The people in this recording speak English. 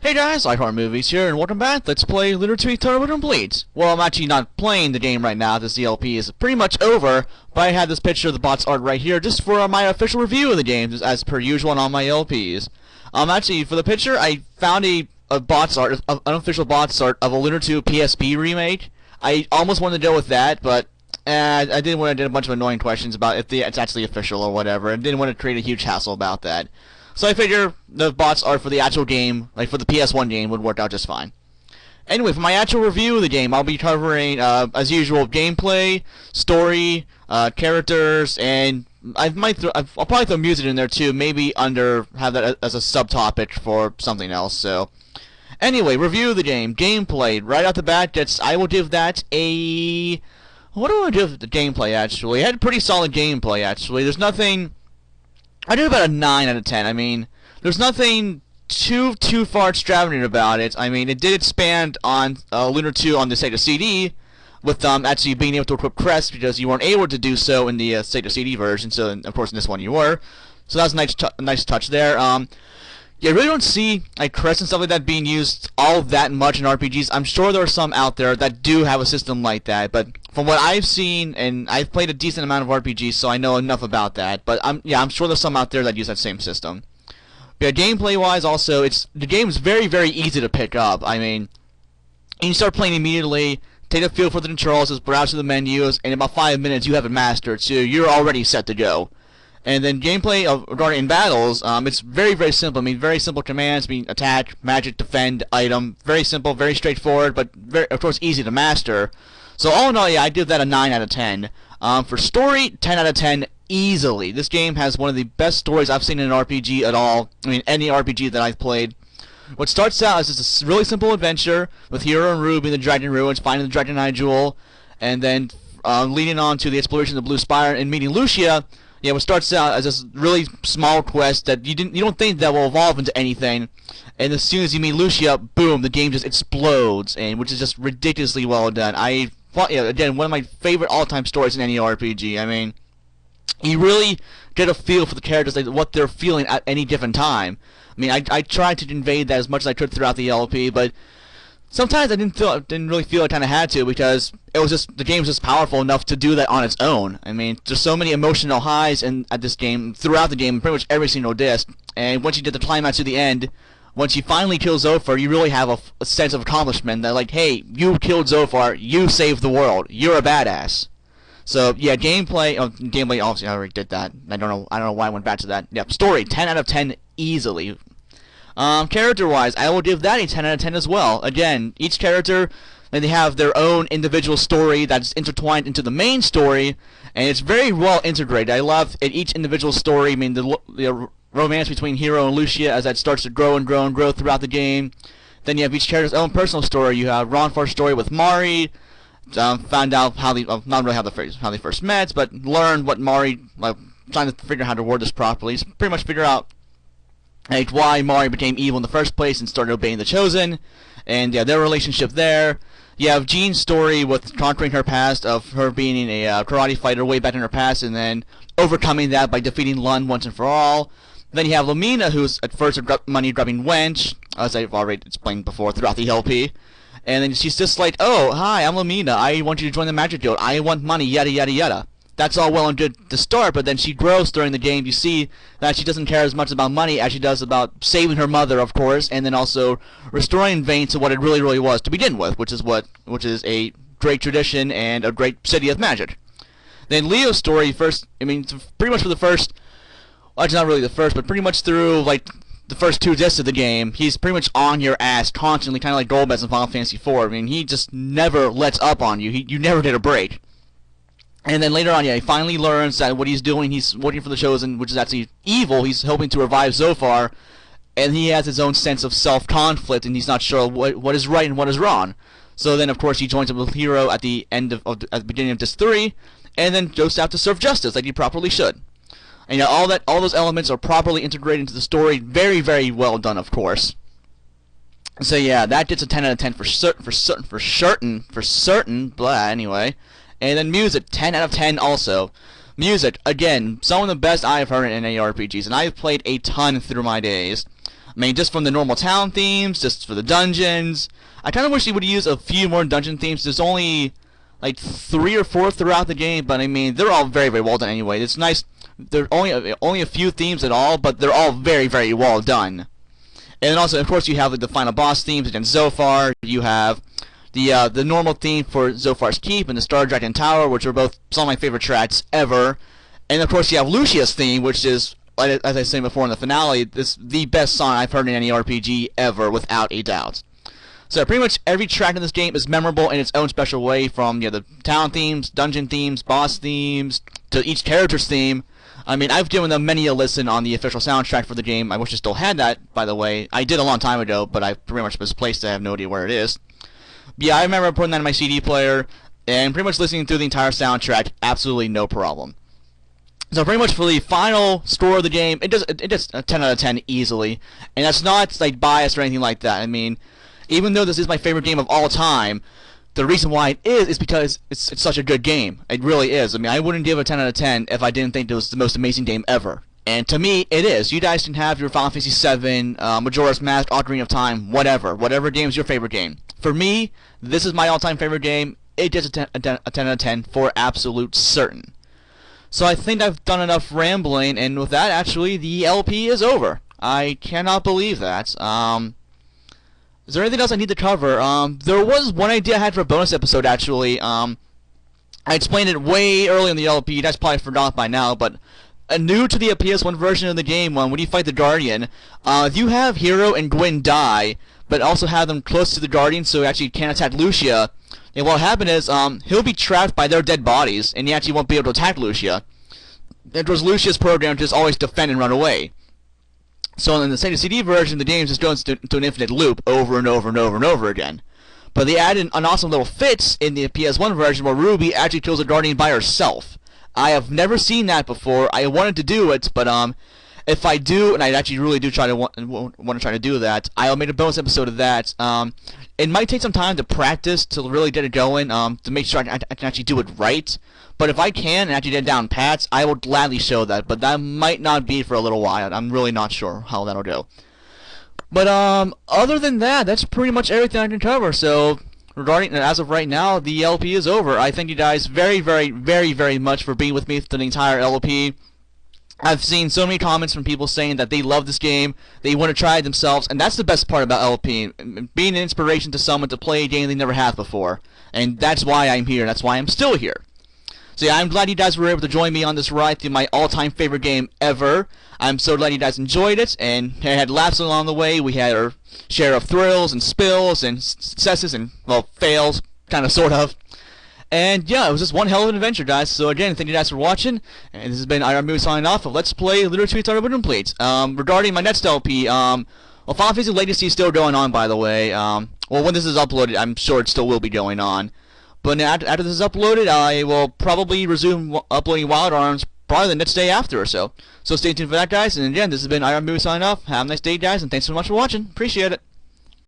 Hey guys, Movies here, and welcome back. Let's play Lunar 2 Total Complete. Well, I'm actually not playing the game right now. This DLP is pretty much over, but I had this picture of the bots art right here just for my official review of the game, as per usual on all my LPs. Actually, for the picture, I found a bots art, an unofficial bots art of a Lunar 2 PSP remake. I almost wanted to go with that, but I didn't want to get a bunch of annoying questions about if it's actually official or whatever. I didn't want to create a huge hassle about that. So I figure the bots art for the actual game, like for the PS1 game, would work out just fine. Anyway, for my actual review of the game, I'll be covering, as usual, gameplay, story, characters, and I'll probably throw music in there too. Maybe have that as a subtopic for something else. So, anyway, review of the game, gameplay. Right off the bat, I will give that a. What do I do with the gameplay? Actually, it had pretty solid gameplay. Actually, there's nothing. I do about a 9 out of 10. I mean, there's nothing too far extravagant about it. I mean, it did expand on Lunar 2 on the Sega CD, with actually being able to equip crests because you weren't able to do so in the Sega CD version. So, of course, in this one you were. So that's a nice touch there. Yeah, I really don't see like crests and stuff like that being used all that much in RPGs. I'm sure there are some out there that do have a system like that, but from what I've seen, and I've played a decent amount of RPGs, so I know enough about that. But I'm sure there's some out there that use that same system. Yeah, gameplay-wise, also, the game is very, very easy to pick up. I mean, you start playing immediately, take a feel for the controls, just browse through the menus, and in about 5 minutes you have it mastered, so you're already set to go. And then gameplay regarding in battles, it's very, very simple. I mean, very simple commands. I mean, attack, magic, defend, item. Very simple, very straightforward, but of course easy to master. So all in all, yeah, I give that a 9 out of 10. For story, 10 out of 10 easily. This game has one of the best stories I've seen in an RPG at all. I mean, any RPG that I've played. What starts out as just a really simple adventure with Hero and Rue being the Dragon Ruins, finding the Dragonite Jewel, and then leading on to the exploration of the Blue Spire and meeting Lucia. Yeah, what starts out as this really small quest that you don't think that will evolve into anything, and as soon as you meet Lucia, boom, the game just explodes, and which is just ridiculously well done. Again, one of my favorite all-time stories in any RPG. I mean, you really get a feel for the characters, like what they're feeling at any different time. I mean, I tried to convey that as much as I could throughout the LP, but sometimes I didn't really feel I kind of had to, because the game was just powerful enough to do that on its own. I mean, there's so many emotional highs at this game, throughout the game, pretty much every single disc. And once you get the climax to the end, once you finally kill Zophar, you really have a sense of accomplishment that, like, hey, you killed Zophar, you saved the world, you're a badass. So yeah, gameplay obviously I already did that. I don't know why I went back to that. Yep, story 10 out of 10 easily. Character-wise, I will give that a 10 out of 10 as well. Again, each character, they have their own individual story that's intertwined into the main story, and it's very well integrated. I love each individual story. I mean, the romance between Hero and Lucia as that starts to grow and grow and grow throughout the game. Then you have each character's own personal story. You have Ronfar's story with Mari. Found out how not really how they first met, but learned what Mari, trying to figure out how to word this properly. Pretty much figure out like why Mari became evil in the first place and started obeying the Chosen, and yeah, their relationship there. You have Jean's story with conquering her past, of her being a karate fighter way back in her past, and then overcoming that by defeating Lund once and for all. Then you have Lamina, who's at first a money-grubbing wench, as I've already explained before throughout the LP. And then she's just like, oh, hi, I'm Lamina. I want you to join the Magic Guild. I want money, yada, yada, yada. That's all well and good to start, but then she grows during the game. You see that she doesn't care as much about money as she does about saving her mother, of course, and then also restoring Vane to what it really, really was to begin with, which is a great tradition and a great city of magic. Then Leo's story pretty much for the first, well, it's not really the first, but pretty much through like the first 2 discs of the game, he's pretty much on your ass constantly, kind of like Golbez in Final Fantasy IV. I mean, he just never lets up on you. You never get a break. And then later on, yeah, he finally learns that what he's doing, he's working for the Chosen, which is actually evil. He's hoping to revive Zophar, and he has his own sense of self-conflict, and he's not sure what is right and what is wrong. So then, of course, he joins up with Hero at the at the beginning of Disc 3, and then goes out to serve justice like he properly should. And yeah, all those elements are properly integrated into the story. Very, very well done, of course. So yeah, that gets a 10 out of 10 for certain. Blah. Anyway. And then music, 10 out of 10 also. Music, again, some of the best I've heard in ARPGs, and I've played a ton through my days. I mean, just from the normal town themes, just for the dungeons. I kind of wish they would use a few more dungeon themes. There's only like 3 or 4 throughout the game, but I mean, they're all very, very well done anyway. It's nice. There are only a few themes at all, but they're all very, very well done. And then also, of course, you have like, the final boss themes against Zophar. You have the normal theme for Zophar's Keep and the Star Dragon Tower, which are both some of my favorite tracks ever. And of course, you have Lucia's theme, which is, as I said before in the finale, this the best song I've heard in any RPG ever, without a doubt. So pretty much every track in this game is memorable in its own special way, from the town themes, dungeon themes, boss themes, to each character's theme. I mean, I've given them many a listen on the official soundtrack for the game. I wish I still had that, by the way. I did a long time ago, but I pretty much misplaced it. I have no idea where it is. But yeah, I remember putting that in my CD player and pretty much listening through the entire soundtrack, absolutely no problem. So pretty much for the final score of the game, it does a 10 out of 10 easily, and that's not like biased or anything like that. I mean, even though this is my favorite game of all time, the reason why it is because it's such a good game. It really is. I mean, I wouldn't give it a 10 out of 10 if I didn't think it was the most amazing game ever. And to me, it is. You guys can have your Final Fantasy VII, Majora's Mask, Ocarina of Time, whatever game is your favorite game. For me, this is my all-time favorite game. It gets a 10 out of 10 for absolute certain. So I think I've done enough rambling, and with that, actually, the LP is over. I cannot believe that. Is there anything else I need to cover? There was one idea I had for a bonus episode, actually. I explained it way early in the LP. You guys probably forgot by now, but new to the PS1 version of the game, when you fight the Guardian, if you have Hero and Gwyn die, but also have them close to the Guardian so he actually can't attack Lucia, and what'll happen is, he'll be trapped by their dead bodies, and he actually won't be able to attack Lucia. It was Lucia's program to just always defend and run away. So in the CD version, the game just goes to an infinite loop over and over and over and over again. But they added an awesome little fix in the PS1 version where Ruby actually kills a Guardian by herself. I have never seen that before. I wanted to do it, but if I do, and I actually really do want to try to do that, I'll make a bonus episode of that. It might take some time to practice to really get it going, to make sure I can actually do it right. But if I can and actually get down pats, I will gladly show that. But that might not be for a little while. I'm really not sure how that'll go. But other than that, that's pretty much everything I can cover. So regarding, as of right now, the LP is over. I thank you guys very, very, very, very much for being with me through the entire LP. I've seen so many comments from people saying that they love this game, they want to try it themselves, and that's the best part about LP, being an inspiration to someone to play a game they never have before. And that's why I'm here, that's why I'm still here. So yeah, I'm glad you guys were able to join me on this ride through my all-time favorite game ever. I'm so glad you guys enjoyed it, and had laughs along the way. We had our share of thrills and spills and successes and, well, fails, kind of, sort of. And yeah, it was just one hell of an adventure, guys. So again, thank you guys for watching. And this has been IRMU signing off of Let's Play Lunar Complete. Regarding my next LP, well, Final Fantasy Legacy is still going on, by the way. Well, when this is uploaded, I'm sure it still will be going on. But after this is uploaded, I will probably resume uploading Wild Arms probably the next day after or so. So stay tuned for that, guys. And again, this has been IRMU signing off. Have a nice day, guys, and thanks so much for watching. Appreciate it.